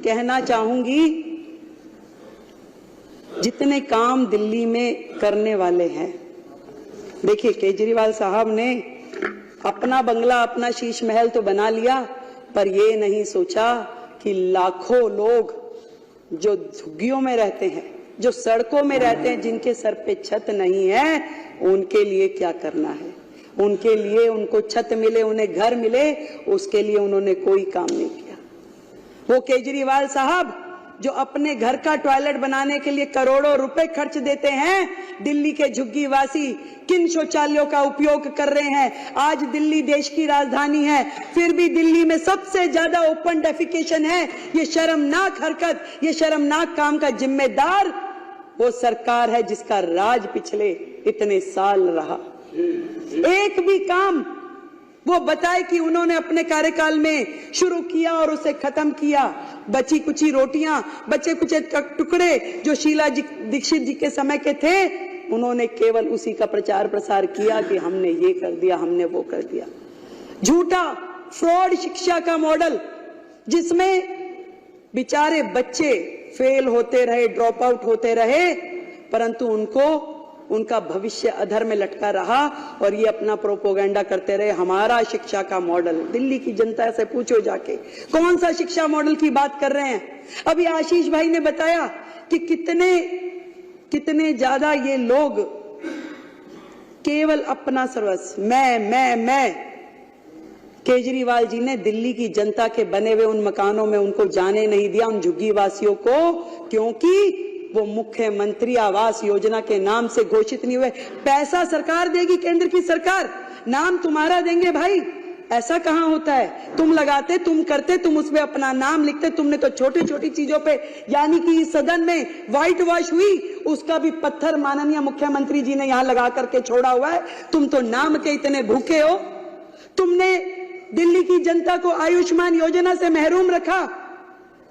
कहना चाहूंगी, जितने काम दिल्ली में करने वाले हैं, देखिए केजरीवाल साहब ने अपना बंगला, अपना शीश महल तो बना लिया, पर ये नहीं सोचा कि लाखों लोग जो झुग्गियों में रहते हैं, जो सड़कों में रहते हैं, जिनके सर पे छत नहीं है, उनके लिए क्या करना है। उनके लिए उनको छत मिले, उन्हें घर मिले, उसके लिए उन्होंने कोई काम नहीं किया। वो केजरीवाल साहब जो अपने घर का टॉयलेट बनाने के लिए करोड़ों रुपए खर्च देते हैं, दिल्ली के झुग्गीवासी किन शौचालयों का उपयोग कर रहे हैं। आज दिल्ली देश की राजधानी है, फिर भी दिल्ली में सबसे ज्यादा ओपन डेफिकेशन है। ये शर्मनाक हरकत, ये शर्मनाक काम का जिम्मेदार वो सरकार है जिसका राज पिछले इतने साल रहा। एक भी काम वो बताए कि उन्होंने अपने कार्यकाल में शुरू किया और उसे खत्म किया। बची कुची रोटियां, बचे कुछ टुकड़े जो शीला दीक्षित जी के समय के थे, उन्होंने केवल उसी का प्रचार प्रसार किया कि हमने ये कर दिया, हमने वो कर दिया। झूठा फ्रॉड शिक्षा का मॉडल, जिसमें बेचारे बच्चे फेल होते रहे, ड्रॉप आउट होते रहे, परंतु उनको उनका भविष्य अधर में लटका रहा और ये अपना प्रोपोगेंडा करते रहे, हमारा शिक्षा का मॉडल। दिल्ली की जनता से पूछो जाके कौन सा शिक्षा मॉडल की बात कर रहे हैं। अभी आशीष भाई ने बताया कि कितने ज्यादा ये लोग केवल अपना सर्वस्व मैं। केजरीवाल जी ने दिल्ली की जनता के बने हुए उन मकानों में उनको जाने नहीं दिया, उन झुग्गी वासियों को, क्योंकि वो मुख्यमंत्री आवास योजना के नाम से घोषित नहीं हुए। पैसा सरकार देगी, केंद्र की सरकार, नाम तुम्हारा देंगे भाई। ऐसा कहां होता है? तुम लगाते, तुम करते, तुम उसमें अपना नाम लिखते। तुमने तो छोटी छोटी चीजों पे, यानी कि इस सदन में व्हाइट वॉश हुई, उसका भी पत्थर माननीय मुख्यमंत्री जी ने यहां लगा करके छोड़ा हुआ है। तुम तो नाम के इतने भूखे हो। तुमने दिल्ली की जनता को आयुष्मान योजना से महरूम रखा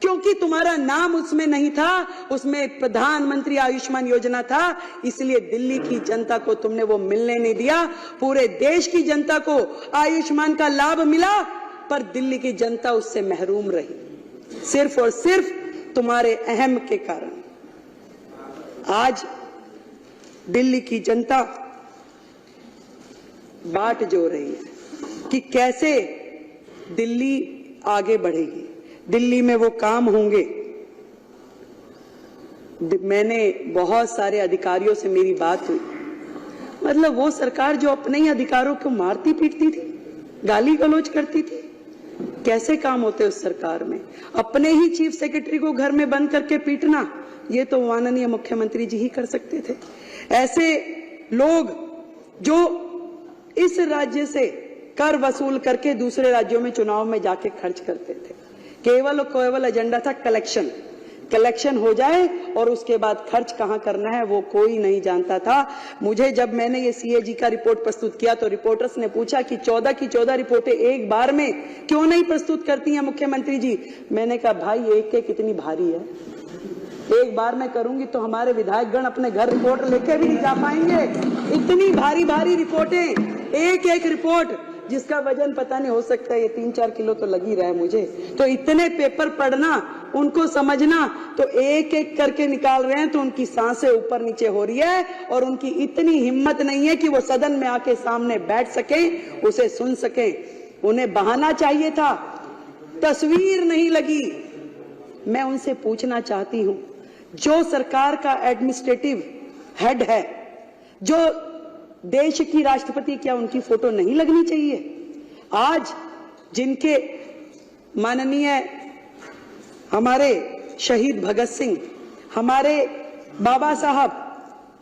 क्योंकि तुम्हारा नाम उसमें नहीं था, उसमें प्रधानमंत्री आयुष्मान योजना था, इसलिए दिल्ली की जनता को तुमने वो मिलने नहीं दिया। पूरे देश की जनता को आयुष्मान का लाभ मिला, पर दिल्ली की जनता उससे महरूम रही, सिर्फ और सिर्फ तुम्हारे अहम के कारण। आज दिल्ली की जनता बाट जो रही है कि कैसे दिल्ली आगे बढ़ेगी, दिल्ली में वो काम होंगे। मैंने बहुत सारे अधिकारियों से मेरी बात हुई, मतलब वो सरकार जो अपने ही अधिकारों को मारती पीटती थी, गाली गलौज करती थी, कैसे काम होते उस सरकार में। अपने ही चीफ सेक्रेटरी को घर में बंद करके पीटना, ये तो माननीय मुख्यमंत्री जी ही कर सकते थे। ऐसे लोग जो इस राज्य से कर वसूल करके दूसरे राज्यों में चुनाव में जाके खर्च करते थे, केवल एजेंडा था कलेक्शन हो जाए और उसके बाद खर्च कहां करना है वो कोई नहीं जानता था। मुझे जब मैंने ये सीएजी का रिपोर्ट प्रस्तुत किया तो रिपोर्टर्स ने पूछा कि 14 की 14 रिपोर्टें एक बार में क्यों नहीं प्रस्तुत करती हैं मुख्यमंत्री जी। मैंने कहा भाई एक कितनी भारी है, एक बार में करूंगी तो हमारे विधायकगण अपने घर रिपोर्ट लेके भी नहीं जा पाएंगे। इतनी भारी भारी रिपोर्टें, एक रिपोर्ट जिसका वजन पता नहीं, हो सकता है ये 3-4 किलो तो लग ही रहा है मुझे। तो इतने पेपर पढ़ना, उनको समझना, तो एक एक करके निकाल रहे हैं तो उनकी सांसें ऊपर नीचे हो रही है और उनकी इतनी हिम्मत नहीं है कि वो सदन में आके सामने बैठ सके, उसे सुन सके। उन्हें बहाना चाहिए था, तस्वीर नहीं लगी। मैं उनसे पूछना चाहती हूं, जो सरकार का एडमिनिस्ट्रेटिव हेड है, जो देश की राष्ट्रपति, क्या उनकी फोटो नहीं लगनी चाहिए? आज जिनके माननीय हमारे शहीद भगत सिंह, हमारे बाबा साहब,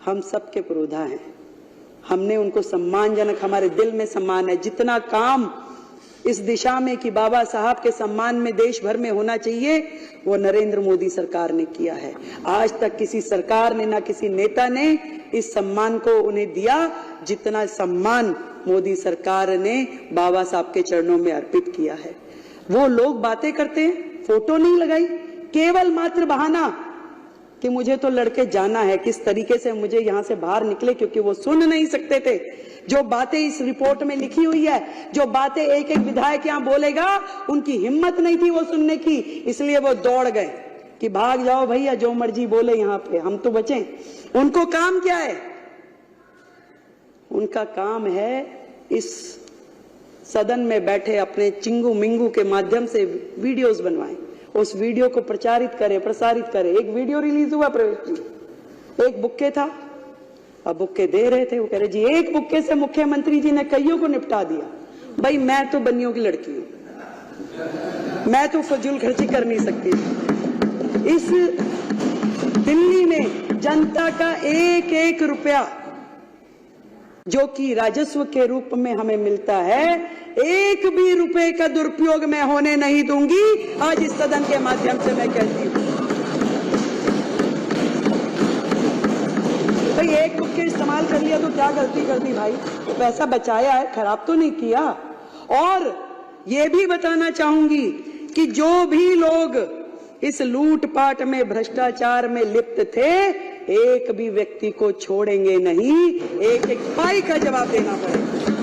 हम सबके पुरोधा हैं। हमने उनको सम्मानजनक, हमारे दिल में सम्मान है। जितना काम इस दिशा में कि बाबा साहब के सम्मान में देश भर में होना चाहिए, वो नरेंद्र मोदी सरकार ने किया है। आज तक किसी सरकार ने, ना किसी नेता ने इस सम्मान को उन्हें दिया जितना सम्मान मोदी सरकार ने बाबा साहब के चरणों में अर्पित किया है। वो लोग बातें करते हैं, फोटो नहीं लगाई, केवल मात्र बहाना। कि मुझे तो लड़के जाना है, किस तरीके से मुझे यहां से बाहर निकले, क्योंकि वो सुन नहीं सकते थे जो बातें इस रिपोर्ट में लिखी हुई है, जो बातें एक एक विधायक यहां बोलेगा, उनकी हिम्मत नहीं थी वो सुनने की, इसलिए वो दौड़ गए कि भाग जाओ भैया, जो मर्जी बोले यहां पे, हम तो बचें। उनको काम क्या है? उनका काम है इस सदन में बैठे अपने चिंगू मिंगू के माध्यम से वीडियोस बनवाएं, उस वीडियो को प्रचारित करे, प्रसारित करे। एक वीडियो रिलीज हुआ प्रवेश जी, एक बुक्के था, अब बुक्के दे रहे थे, वो कह रहे जी एक बुक्के से मुख्यमंत्री जी ने कईयों को निपटा दिया। भाई मैं तो बनियों की लड़की हूं, मैं तो फजूल खर्ची कर नहीं सकती। इस दिल्ली में जनता का एक एक रुपया जो कि राजस्व के रूप में हमें मिलता है, एक भी रुपए का दुरुपयोग मैं होने नहीं दूंगी। आज इस सदन के माध्यम से मैं कहती हूं, भाई एक बुक्के इस्तेमाल कर लिया तो क्या गलती कर दी भाई, पैसा बचाया है, खराब तो नहीं किया। और ये भी बताना चाहूंगी कि जो भी लोग इस लूटपाट में, भ्रष्टाचार में लिप्त थे, एक भी व्यक्ति को छोड़ेंगे नहीं, एक एक पाई का जवाब देना पड़ेगा।